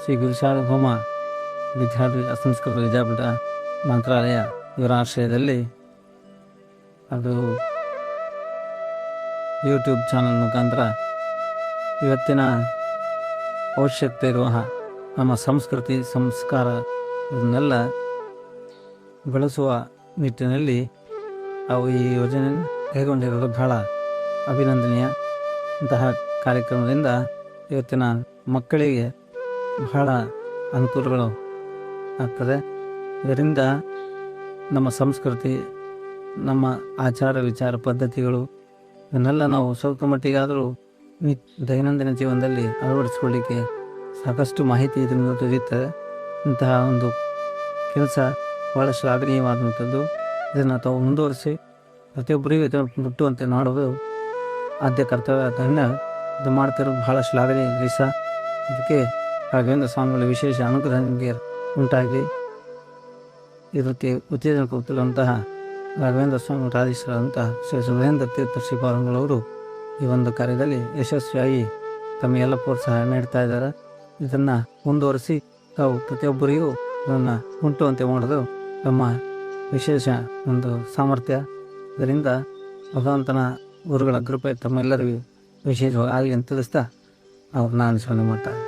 ಶ್ರೀ ಗುರುಸಾರ್ವಭೌಮ ಸಂಸ್ಕೃತ ವಿದ್ಯಾಪೀಠ ಮಂತ್ರಾಲಯ ಇವರ ಆಶ್ರಯದಲ್ಲಿ ಅದು ಯೂಟ್ಯೂಬ್ ಚಾನಲ್ ಮುಖಾಂತರ ಇವತ್ತಿನ ಅವಶ್ಯಕತೆ ಇರುವ ನಮ್ಮ ಸಂಸ್ಕೃತಿ ಸಂಸ್ಕಾರ ಇದನ್ನೆಲ್ಲ ಬೆಳೆಸುವ ನಿಟ್ಟಿನಲ್ಲಿ ಅವು ಈ ಯೋಜನೆ ಕೈಗೊಂಡಿರೋದು ಬಹಳ ಅಭಿನಂದನೀಯ. ಇಂತಹ ಕಾರ್ಯಕ್ರಮದಿಂದ ಇವತ್ತಿನ ಮಕ್ಕಳಿಗೆ ಬಹಳ ಅನುಕೂಲಗಳು ಆಗ್ತದೆ. ಇದರಿಂದ ನಮ್ಮ ಸಂಸ್ಕೃತಿ, ನಮ್ಮ ಆಚಾರ ವಿಚಾರ ಪದ್ಧತಿಗಳು ಇದನ್ನೆಲ್ಲ ನಾವು ಸ್ವಲ್ಪ ಮಟ್ಟಿಗಾದರೂ ದೈನಂದಿನ ಜೀವನದಲ್ಲಿ ಅಳವಡಿಸ್ಕೊಳ್ಳಿಕ್ಕೆ ಸಾಕಷ್ಟು ಮಾಹಿತಿ ಇದರಿಂದ ದೊರೆಯುತ್ತದೆ. ಇಂತಹ ಒಂದು ಕೆಲಸ ಭಾಳ ಶ್ಲಾಘನೀಯವಾದಂಥದ್ದು. ಇದನ್ನು ತಾವು ಮುಂದುವರಿಸಿ ಪ್ರತಿಯೊಬ್ಬರಿಗೂ ಇದನ್ನು ಮುಟ್ಟುವಂತೆ ಮಾಡೋದು ಆದ್ಯ ಕರ್ತವ್ಯ. ಅದನ್ನು ಇದು ಮಾಡ್ತಿರೋದು ಬಹಳ ಶ್ಲಾಘನೀಯ ಕೆಲಸ. ಇದಕ್ಕೆ ರಾಘವೇಂದ್ರ ಸ್ವಾಮಿಗಳ ವಿಶೇಷ ಅನುಗ್ರಹ ನಿಮಗೆ ಉಂಟಾಗಲಿ. ಇದಕ್ಕೆ ಉತ್ತೇಜನ ಕೊಡುತ್ತಿರುವಂತಹ ರಾಘವೇಂದ್ರ ಸ್ವಾಮಿ ರಾಧೀಶ್ವರಂತಹ ಶ್ರೀ ಸುರೇಂದ್ರ ತೀರ್ಥ ಶ್ರೀಪಾದಂಗಳವರು ಈ ಒಂದು ಕಾರ್ಯದಲ್ಲಿ ಯಶಸ್ವಿಯಾಗಿ ತಮಗೆಲ್ಲ ಪ್ರೋತ್ಸಾಹ ನೀಡ್ತಾ ಇದ್ದಾರೆ. ಇದನ್ನು ಮುಂದುವರಿಸಿ ತಾವು ಪ್ರತಿಯೊಬ್ಬರಿಗೂ ಇದನ್ನು ಮುಟ್ಟುವಂತೆ ಮಾಡೋದು ನಮ್ಮ ವಿಶೇಷ ಒಂದು ಸಾಮರ್ಥ್ಯ. ಇದರಿಂದ ಭಗವಂತನ ಗುರುಗಳ ಕೃಪೆ ತಮ್ಮೆಲ್ಲರಿಗೂ ವಿಶೇಷವಾಗಿ ಆಗಲಿ ಅಂತ ತಿಳಿಸ್ತಾ ಅವ್ರು ನಾನು ಸ್ಮರಣೆ ಮಾಡ್ತಾರೆ.